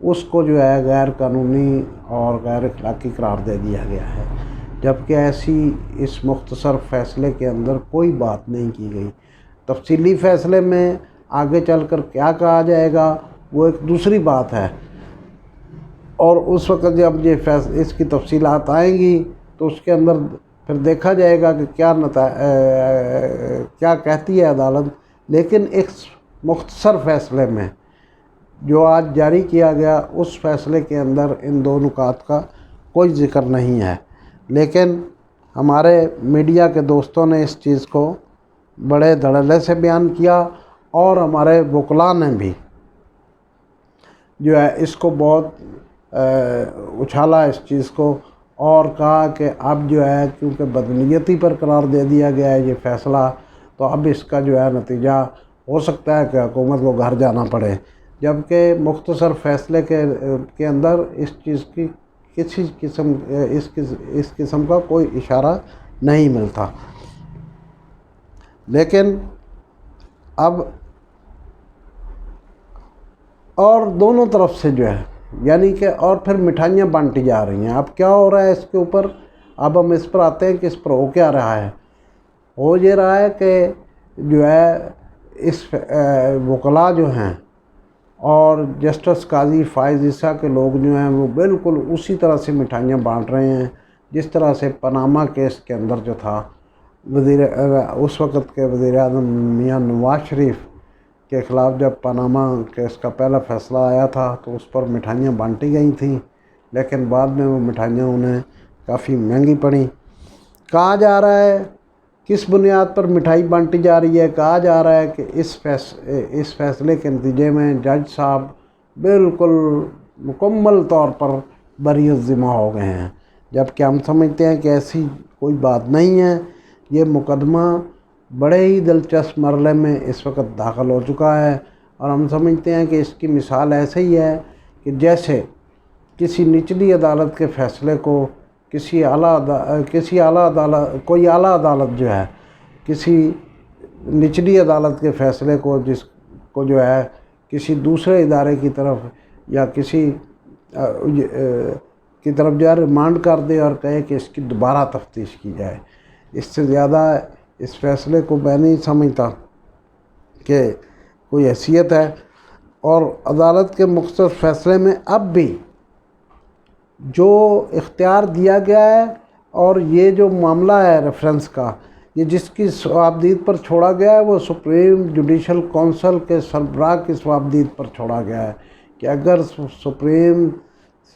اس کو جو ہے غیر قانونی اور غیر اخلاقی قرار دے دیا گیا ہے، جبکہ ایسی اس مختصر فیصلے کے اندر کوئی بات نہیں کی گئی۔ تفصیلی فیصلے میں آگے چل کر کیا کہا جائے گا وہ ایک دوسری بات ہے، اور اس وقت جب یہ اس کی تفصیلات آئیں گی تو اس کے اندر پھر دیکھا جائے گا کہ کیا کہتی ہے عدالت۔ لیکن ایک مختصر فیصلے میں جو آج جاری کیا گیا اس فیصلے کے اندر ان دو نکات کا کوئی ذکر نہیں ہے، لیکن ہمارے میڈیا کے دوستوں نے اس چیز کو بڑے دھڑلے سے بیان کیا، اور ہمارے وکلاء نے بھی جو ہے اس کو بہت اچھالا اس چیز کو، اور کہا کہ اب جو ہے کیونکہ بدنیتی پر قرار دے دیا گیا ہے یہ فیصلہ، تو اب اس کا جو ہے نتیجہ ہو سکتا ہے کہ حکومت کو گھر جانا پڑے، جبکہ مختصر فیصلے کے اندر اس چیز کی کسی قسم اس قسم کا کوئی اشارہ نہیں ملتا۔ لیکن اب اور دونوں طرف سے جو ہے یعنی کہ اور پھر مٹھائیاں بانٹی جا رہی ہیں۔ اب کیا ہو رہا ہے اس کے اوپر، اب ہم اس پر آتے ہیں کہ اس پر ہو کیا رہا ہے۔ ہو یہ رہا ہے کہ جو ہے اس وکلاء جو ہیں اور جسٹس قاضی فائز عیسیٰ کے لوگ جو ہیں وہ بالکل اسی طرح سے مٹھائیاں بانٹ رہے ہیں جس طرح سے پاناما کیس کے اندر جو تھا اس وقت کے وزیر اعظم میاں نواز شریف کے خلاف جب پاناما کیس کا پہلا فیصلہ آیا تھا تو اس پر مٹھائیاں بانٹی گئی تھیں، لیکن بعد میں وہ مٹھائیاں انہیں کافی مہنگی پڑیں۔ کہا جا رہا ہے کس بنیاد پر مٹھائی بانٹی جا رہی ہے، کہا جا رہا ہے کہ اس فیصلے کے نتیجے میں جج صاحب بالکل مکمل طور پر بری الذمہ ہو گئے ہیں، جبکہ ہم سمجھتے ہیں کہ ایسی کوئی بات نہیں ہے۔ یہ مقدمہ بڑے ہی دلچسپ مرحلے میں اس وقت داخل ہو چکا ہے، اور ہم سمجھتے ہیں کہ اس کی مثال ایسے ہی ہے کہ جیسے کسی نچلی عدالت کے فیصلے کو کوئی اعلیٰ عدالت جو ہے کسی نچلی عدالت کے فیصلے کو جس کو جو ہے کسی دوسرے ادارے کی طرف یا کسی کی طرف جو ہے ریمانڈ کر دے اور کہے کہ اس کی دوبارہ تفتیش کی جائے۔ اس سے زیادہ اس فیصلے کو میں نہیں سمجھتا کہ کوئی حیثیت ہے، اور عدالت کے مختصر فیصلے میں اب بھی جو اختیار دیا گیا ہے اور یہ جو معاملہ ہے ریفرنس کا، یہ جس کی صوابدید پر چھوڑا گیا ہے وہ سپریم جوڈیشل کونسل کے سربراہ کی صوابدید پر چھوڑا گیا ہے کہ اگر سپریم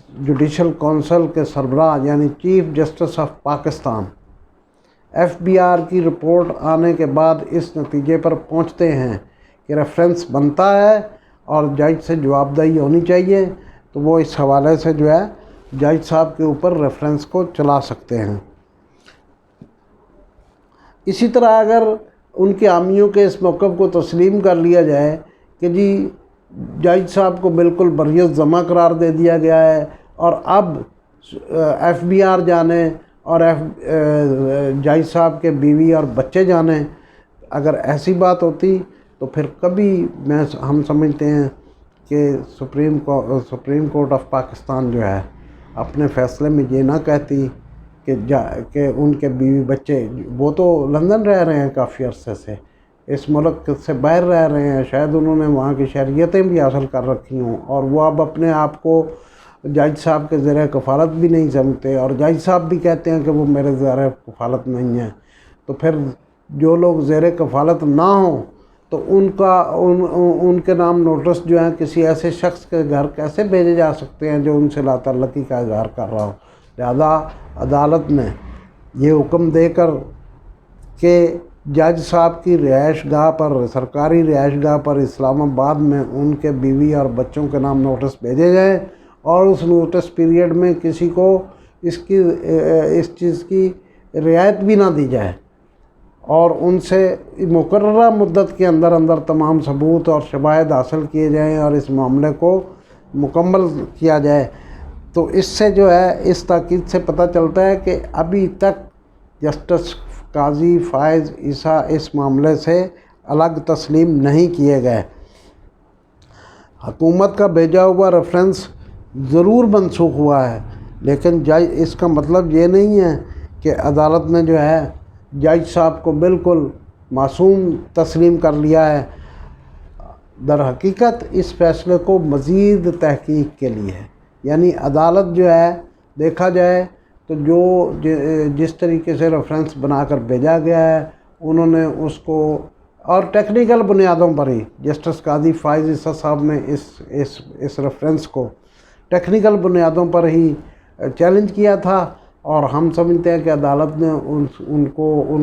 جوڈیشل کونسل کے سربراہ یعنی chief justice of Pakistan FBR کی رپورٹ آنے کے بعد اس نتیجے پر پہنچتے ہیں کہ ریفرنس بنتا ہے اور جج سے جواب دہی ہونی چاہیے، تو وہ اس حوالے سے جو ہے جج صاحب کے اوپر ریفرنس کو چلا سکتے ہیں۔ اسی طرح اگر ان کے حامیوں کے اس موقف کو تسلیم کر لیا جائے کہ جی جج صاحب کو بالکل بری الذمہ قرار دے دیا گیا ہے اور اب FBR جانے اور جج صاحب کے بیوی اور بچے جانے، اگر ایسی بات ہوتی تو پھر کبھی ہم سمجھتے ہیں کہ سپریم کورٹ آف پاکستان جو ہے اپنے فیصلے میں یہ نہ کہتی کہ ان کے بیوی بچے، وہ تو لندن رہ رہے ہیں کافی عرصے سے، اس ملک سے باہر رہ رہے ہیں، شاید انہوں نے وہاں کی شہریتیں بھی حاصل کر رکھی ہوں، اور وہ اب اپنے آپ کو جج صاحب کے زیر کفالت بھی نہیں سمجھتے، اور جج صاحب بھی کہتے ہیں کہ وہ میرے زیر کفالت نہیں ہیں، تو پھر جو لوگ زیر کفالت نہ ہوں تو ان کے نام نوٹس جو ہیں کسی ایسے شخص کے گھر کیسے بھیجے جا سکتے ہیں جو ان سے لا تعلقی کا اظہار کر رہا ہو۔ لہذا عدالت نے یہ حکم دے کر کہ جج صاحب کی رہائش گاہ پر، سرکاری رہائش گاہ پر اسلام آباد میں ان کے بیوی اور بچوں کے نام نوٹس بھیجے جائیں، اور اس نوٹس پیریڈ میں کسی کو اس چیز کی رعایت بھی نہ دی جائے، اور ان سے مقررہ مدت کے اندر تمام ثبوت اور شواہد حاصل کیے جائیں اور اس معاملے کو مکمل کیا جائے۔ تو اس سے جو ہے اس تاکید سے پتہ چلتا ہے کہ ابھی تک جسٹس قاضی فائز عیسیٰ اس معاملے سے الگ تسلیم نہیں کیے گئے۔ حکومت کا بھیجا ہوا ریفرنس ضرور منسوخ ہوا ہے، لیکن جج اس کا مطلب یہ نہیں ہے کہ عدالت نے جو ہے جج صاحب کو بالکل معصوم تسلیم کر لیا ہے۔ در حقیقت اس فیصلے کو مزید تحقیق کے لیے ہے، یعنی عدالت جو ہے دیکھا جائے تو جس طریقے سے ریفرنس بنا کر بھیجا گیا ہے انہوں نے اس کو، اور ٹیکنیکل بنیادوں پر ہی جسٹس قاضی فائز عیسیٰ صاحب نے اس ریفرنس کو ٹیکنیکل بنیادوں پر ہی چیلنج کیا تھا، اور ہم سمجھتے ہیں کہ عدالت نے ان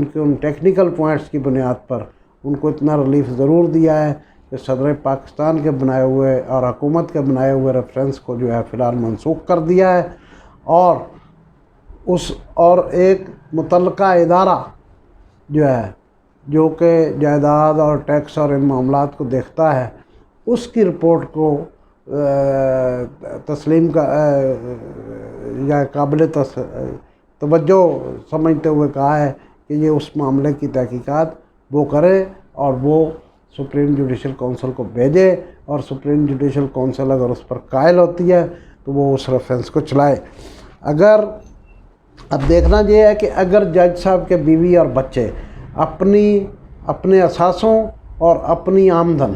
کے ٹیکنیکل پوائنٹس کی بنیاد پر ان کو اتنا ریلیف ضرور دیا ہے کہ صدر پاکستان کے بنائے ہوئے اور حکومت کے بنائے ہوئے ریفرنس کو جو ہے فی الحال منسوخ کر دیا ہے، اور ایک متعلقہ ادارہ جو ہے جو کہ جائیداد اور ٹیکس اور ان معاملات کو دیکھتا ہے، اس کی رپورٹ کو تسلیم کا یا قابل توجہ سمجھتے ہوئے کہا ہے کہ یہ اس معاملے کی تحقیقات وہ کرے اور وہ سپریم جوڈیشل کونسل کو بھیجے، اور سپریم جوڈیشل کونسل اگر اس پر قائل ہوتی ہے تو وہ اس ریفرنس کو چلائے۔ اب دیکھنا یہ ہے کہ اگر جج صاحب کے بیوی اور بچے اپنے اثاثوں اور اپنی آمدن،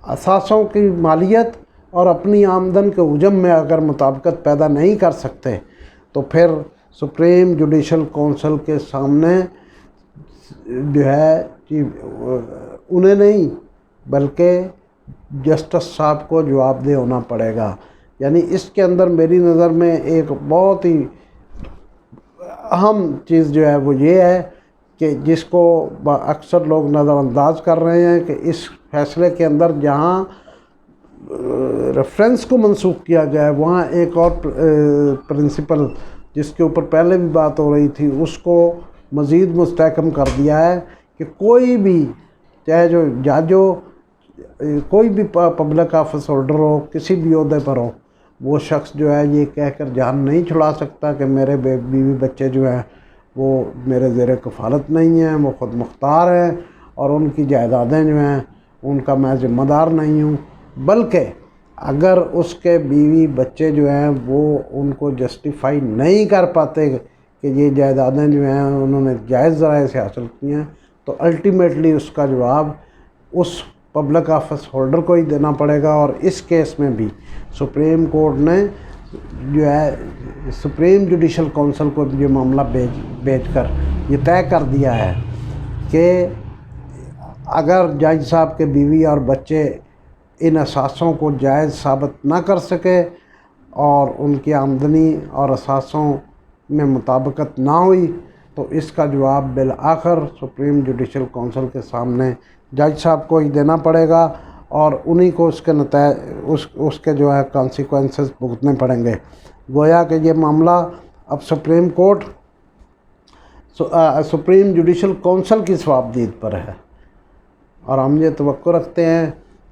اثاثوں کی مالیت اور اپنی آمدن کے حجم میں اگر مطابقت پیدا نہیں کر سکتے تو پھر سپریم جوڈیشل کونسل کے سامنے جو ہے انہیں نہیں بلکہ جسٹس صاحب کو جواب دہ ہونا پڑے گا۔ یعنی اس کے اندر میری نظر میں ایک بہت ہی اہم چیز جو ہے وہ یہ ہے کہ جس کو اکثر لوگ نظر انداز کر رہے ہیں کہ اس فیصلے کے اندر جہاں ریفرنس کو منسوخ کیا گیا ہے وہاں ایک اور پرنسپل جس کے اوپر پہلے بھی بات ہو رہی تھی اس کو مزید مستحکم کر دیا ہے کہ کوئی بھی، چاہے جو جج ہو، کوئی بھی پبلک آفس ہولڈر ہو، کسی بھی عہدے پر ہو، وہ شخص جو ہے یہ کہہ کر جان نہیں چھڑا سکتا کہ میرے بیوی بچے جو ہیں وہ میرے زیر کفالت نہیں ہیں، وہ خود مختار ہیں اور ان کی جائیدادیں جو ہیں ان کا میں ذمہ دار نہیں ہوں، بلکہ اگر اس کے بیوی بچے جو ہیں وہ ان کو جسٹیفائی نہیں کر پاتے کہ یہ جائیدادیں جو ہیں انہوں نے جائز ذرائع سے حاصل کی ہیں تو الٹیمیٹلی اس کا جواب اس پبلک آفس ہولڈر کو ہی دینا پڑے گا۔ اور اس کیس میں بھی سپریم کورٹ نے جو ہے سپریم جوڈیشل کونسل کو یہ معاملہ بھیج کر یہ طے کر دیا ہے کہ اگر جج صاحب کے بیوی اور بچے ان اثاثوں کو جائز ثابت نہ کر سکے اور ان کی آمدنی اور اثاثوں میں مطابقت نہ ہوئی تو اس کا جواب بالآخر سپریم جوڈیشل کونسل کے سامنے جج صاحب کو ہی دینا پڑے گا اور انہی کو اس کے اس کے جو ہے کانسیکوینسز بھگتنے پڑیں گے۔ گویا کہ یہ معاملہ اب سپریم جوڈیشل کونسل کی ثوابدید پر ہے، اور ہم یہ توقع رکھتے ہیں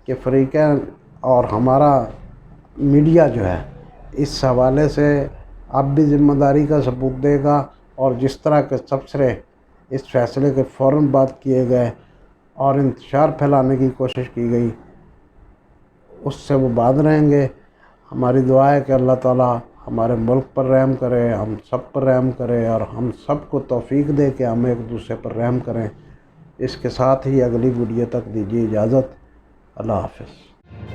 کہ فریقین اور ہمارا میڈیا جو ہے اس حوالے سے اب بھی ذمہ داری کا ثبوت دے گا، اور جس طرح کے تبصرے اس فیصلے کے فوراً بعد کیے گئے اور انتشار پھیلانے کی کوشش کی گئی اس سے وہ باز رہیں گے۔ ہماری دعا ہے کہ اللہ تعالیٰ ہمارے ملک پر رحم کرے، ہم سب پر رحم کرے اور ہم سب کو توفیق دے کہ ہم ایک دوسرے پر رحم کریں۔ اس کے ساتھ ہی اگلی ویڈیو تک دیجیے اجازت۔ اللہ حافظ۔